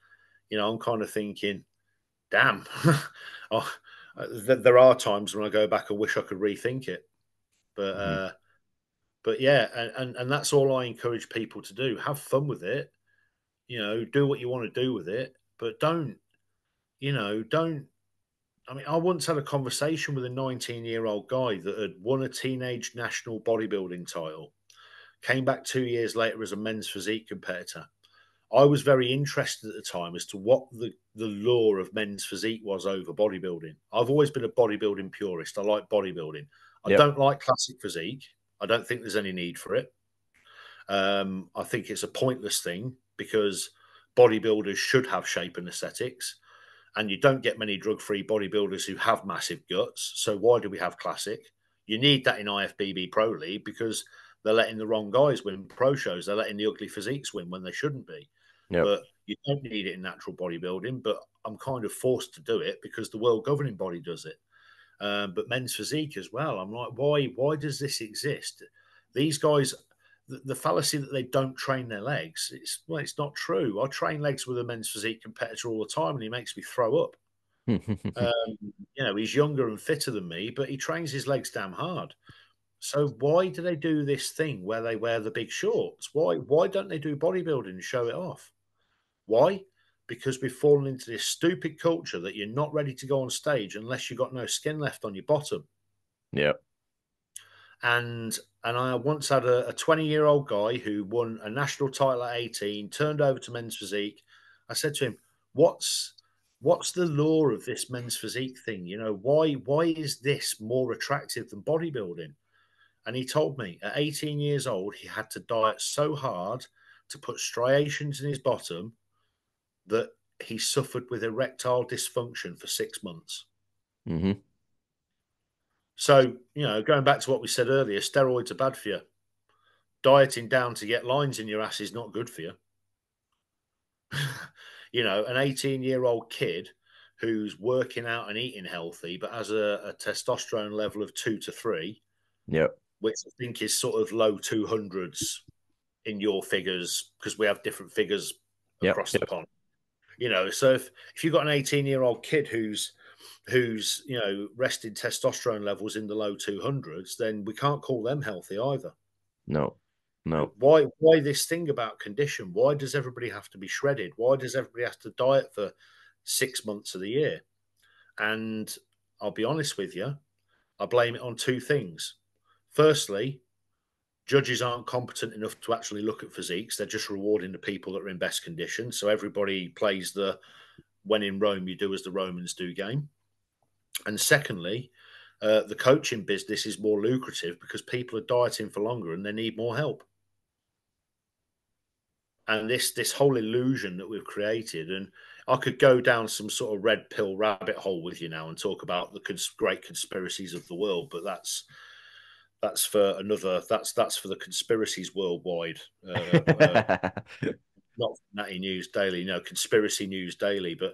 I'm kind of thinking, damn, there are times when I go back and wish I could rethink it. But yeah, and that's all I encourage people to do. Have fun with it, do what you want to do with it, but don't. I mean, I once had a conversation with a 19-year-old guy that had won a teenage national bodybuilding title, came back 2 years later as a men's physique competitor. I was very interested at the time as to what the law of men's physique was over bodybuilding. I've always been a bodybuilding purist. I like bodybuilding. I don't like classic physique. I don't think there's any need for it. I think it's a pointless thing because bodybuilders should have shape and aesthetics, and you don't get many drug-free bodybuilders who have massive guts. So why do we have classic? You need that in IFBB Pro League because they're letting the wrong guys win pro shows. They're letting the ugly physiques win when they shouldn't be. But you don't need it in natural bodybuilding. But I'm kind of forced to do it because the world governing body does it. But men's physique as well. I'm like, why does this exist? These guys, the fallacy that they don't train their legs, it's not true. I train legs with a men's physique competitor all the time, and he makes me throw up. He's younger and fitter than me, but he trains his legs damn hard. So why do they do this thing where they wear the big shorts? Why don't they do bodybuilding and show it off? Why? Because we've fallen into this stupid culture that you're not ready to go on stage unless you've got no skin left on your bottom. Yep. And I once had a 20-year-old guy who won a national title at 18, turned over to men's physique. I said to him, what's the law of this men's physique thing? Why is this more attractive than bodybuilding? And he told me at 18 years old, he had to diet so hard to put striations in his bottom that he suffered with erectile dysfunction for 6 months. Mm-hmm. So, going back to what we said earlier, steroids are bad for you. Dieting down to get lines in your ass is not good for you. An 18-year-old kid who's working out and eating healthy, but has a testosterone level of 2 to 3, which I think is sort of low 200s in your figures, because we have different figures across the pond. So if you've got an 18-year-old kid who's rested testosterone levels in the low 200s, then we can't call them healthy either. No. Why this thing about condition? Why does everybody have to be shredded? Why does everybody have to diet for 6 months of the year? And I'll be honest with you, I blame it on two things. Firstly, judges aren't competent enough to actually look at physiques. They're just rewarding the people that are in best condition. So everybody plays the when in Rome, you do as the Romans do game. And secondly, the coaching business is more lucrative because people are dieting for longer and they need more help. And this whole illusion that we've created, and I could go down some sort of red pill rabbit hole with you now and talk about the great conspiracies of the world, but that's for another. That's for the conspiracies worldwide. Not Natty News Daily, Conspiracy News Daily, but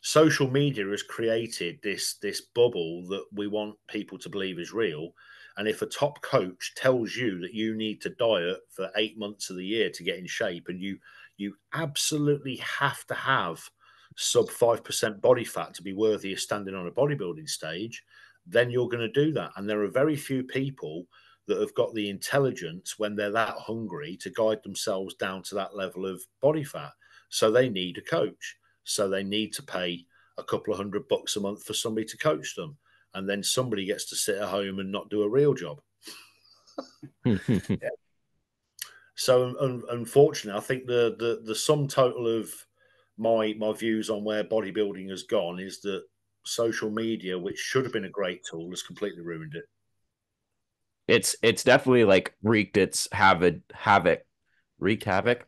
social media has created this bubble that we want people to believe is real. And if a top coach tells you that you need to diet for 8 months of the year to get in shape, and you absolutely have to have sub 5% body fat to be worthy of standing on a bodybuilding stage, then you're going to do that. And there are very few people that have got the intelligence when they're that hungry to guide themselves down to that level of body fat. So they need a coach. So they need to pay a couple of $100 a month for somebody to coach them. And then somebody gets to sit at home and not do a real job. So unfortunately, I think the sum total of my views on where bodybuilding has gone is that social media, which should have been a great tool, has completely ruined it. It's definitely like wreaked havoc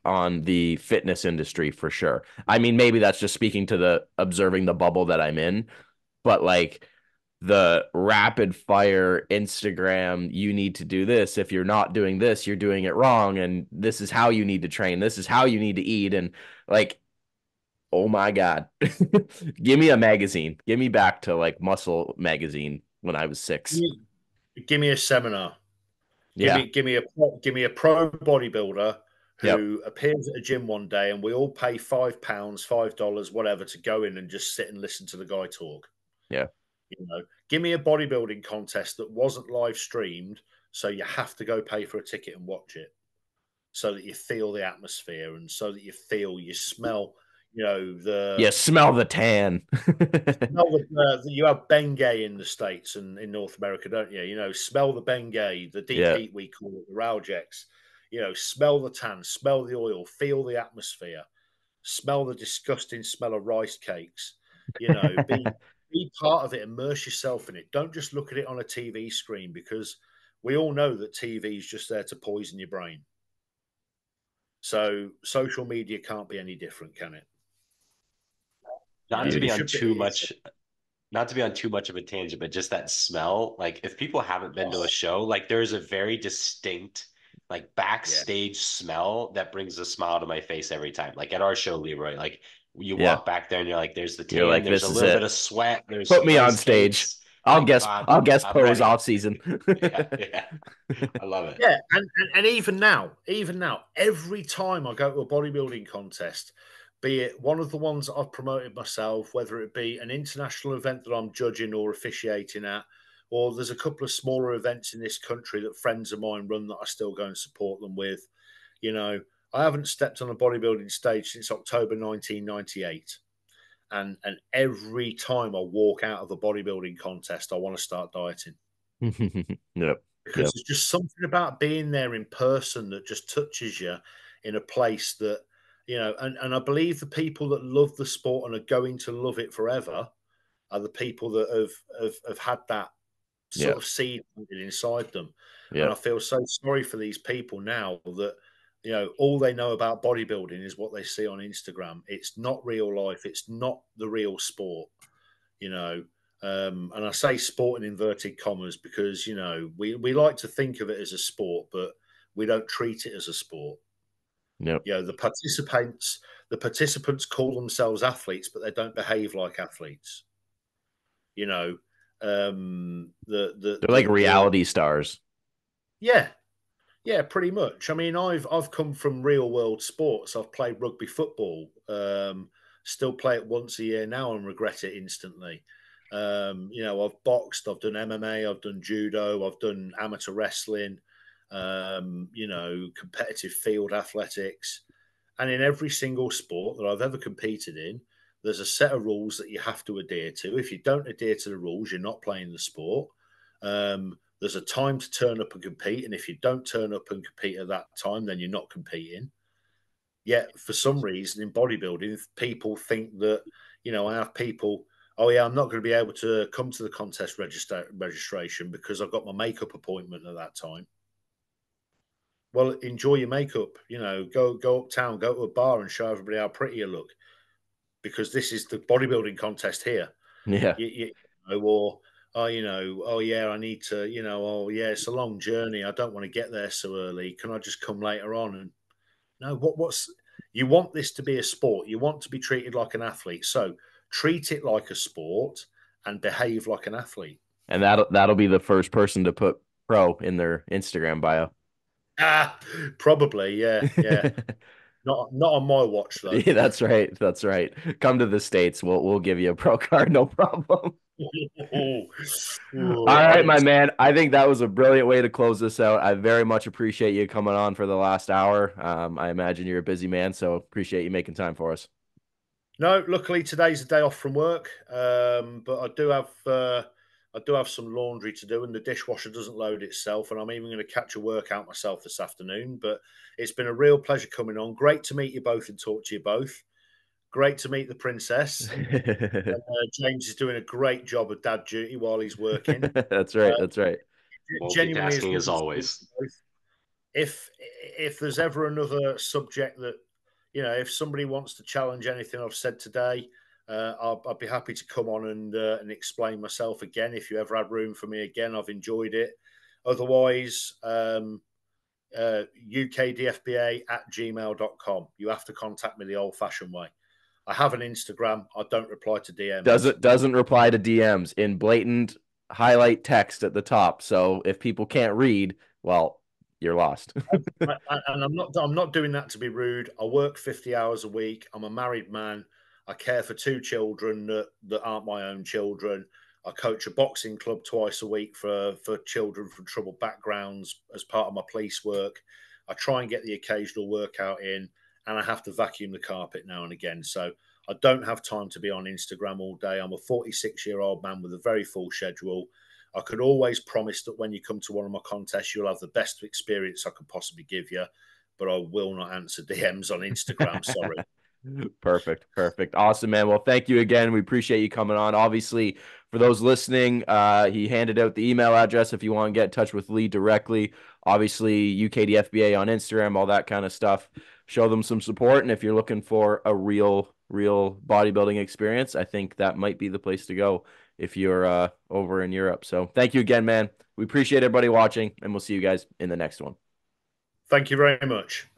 on the fitness industry for sure. I mean, maybe that's just speaking to observing the bubble that I'm in, but like the rapid fire Instagram, you need to do this. If you're not doing this, you're doing it wrong. And this is how you need to train. This is how you need to eat. And like, oh my God, give me a magazine. Give me back to like Muscle magazine when I was 6. Give me a seminar. Yeah. Give me a pro bodybuilder who appears at a gym one day, and we all pay £5, $5, whatever, to go in and just sit and listen to the guy talk. Yeah. Give me a bodybuilding contest that wasn't live streamed, so you have to go pay for a ticket and watch it, so that you feel the atmosphere and so that you smell, smell the tan. You have Bengay in the States and in North America, don't you? Smell the Bengay, the deep heat we call it, the Ralgex. You know, smell the tan, smell the oil, feel the atmosphere, smell the disgusting smell of rice cakes. You know, be part of it, immerse yourself in it. Don't just look at it on a TV screen, because we all know that TV is just there to poison your brain. So social media can't be any different, can it? Not to be on too It's, much, not to be on too much of a tangent, but just that smell. Like if people haven't been to a show, like there's a very distinct, like yeah, backstage smell that brings a smile to my face every time. Like at our show, Leroy, like you Yeah. walk back there and you're like, there's the You're tan, like, there's a this is little bit it. of sweat, there's Put some me on rice stage. cakes. I'll Like, guess I'm pose ready. off season. Yeah, yeah. I love it. yeah, and even now, every time I go to a bodybuilding contest, be it one of the ones that I've promoted myself, whether it be an international event that I'm judging or officiating at, or there's a couple of smaller events in this country that friends of mine run that I still go and support them with. You know, I haven't stepped on a bodybuilding stage since October 1998. And every time I walk out of a bodybuilding contest, I want to start dieting. Yep. Because there's just something about being there in person that just touches you in a place that, you know, and I believe the people that love the sport and are going to love it forever are the people that have had that sort Yep. of seed inside them. And I Yep. feel so sorry for these people now that, you know, all they know about bodybuilding is what they see on Instagram. It's not real life. It's not the real sport, you know. And I say sport in inverted commas because, you know, we like to think of it as a sport, but we don't treat it as a sport. Yep. You know, the participants call themselves athletes, but they don't behave like athletes. You know, They're like reality stars. yeah, yeah, pretty much. I mean, I've come from real world sports. I've played rugby football. Still play it once a year now and regret it instantly. You know, I've boxed, I've done MMA, I've done judo, I've done amateur wrestling, you know, competitive field athletics. And in every single sport that I've ever competed in, there's a set of rules that you have to adhere to. If you don't adhere to the rules, you're not playing the sport. There's a time to turn up and compete. And if you don't turn up and compete at that time, then you're not competing. Yet, for some reason, in bodybuilding, people think that, you know, I have people, oh, yeah, I'm not going to be able to come to the contest registration because I've got my makeup appointment at that time. Well, enjoy your makeup. You know, go uptown, go to a bar and show everybody how pretty you look, because this is the bodybuilding contest here. Yeah. You know, or oh, you know, oh yeah, I need to, you know, oh yeah, it's a long journey. I don't want to get there so early. Can I just come later on? And no, what's you want this to be a sport. You want to be treated like an athlete. So treat it like a sport and behave like an athlete. And that'll be the first person to put pro in their Instagram bio. Ah, probably, yeah, yeah. Not on my watch though. Yeah, that's right. That's right. Come to the States. We'll give you a pro card, no problem. Ooh, All I right, my didn't. man. I think that was a brilliant way to close this out. I very much appreciate you coming on for the last hour. I imagine you're a busy man, so appreciate you making time for us. No, luckily today's a day off from work, but I do have some laundry to do, and the dishwasher doesn't load itself, and I'm even going to catch a workout myself this afternoon. But it's been a real pleasure coming on. Great to meet you both and talk to you both. Great to meet the princess. James is doing a great job of dad duty while he's working. That's right. That's right. Genuinely, Multitasking as always. If there's ever another subject that, you know, if somebody wants to challenge anything I've said today, I'll be happy to come on and explain myself again. If you ever had room for me again, I've enjoyed it. Otherwise, UKDFBA at gmail.com. You have to contact me the old fashioned way. I have an Instagram. I don't reply to DMs. Doesn't reply to DMs in blatant highlight text at the top. So if people can't read, well, you're lost. And I'm not doing that to be rude. I work 50 hours a week. I'm a married man. I care for two children that aren't my own children. I coach a boxing club twice a week for children from troubled backgrounds as part of my police work. I try and get the occasional workout in, and I have to vacuum the carpet now and again. So I don't have time to be on Instagram all day. I'm a 46-year-old man with a very full schedule. I could always promise that when you come to one of my contests, you'll have the best experience I could possibly give you, but I will not answer DMs on Instagram. Sorry. Perfect. Awesome, man. Well, thank you again. We appreciate you coming on. Obviously, for those listening, he handed out the email address if you want to get in touch with Lee directly. Obviously, UKDFBA on Instagram, all that kind of stuff. Show them some support. And if you're looking for a real bodybuilding experience, I think that might be the place to go if you're over in Europe. So thank you again, man. We appreciate everybody watching, and we'll see you guys in the next one. Thank you very much.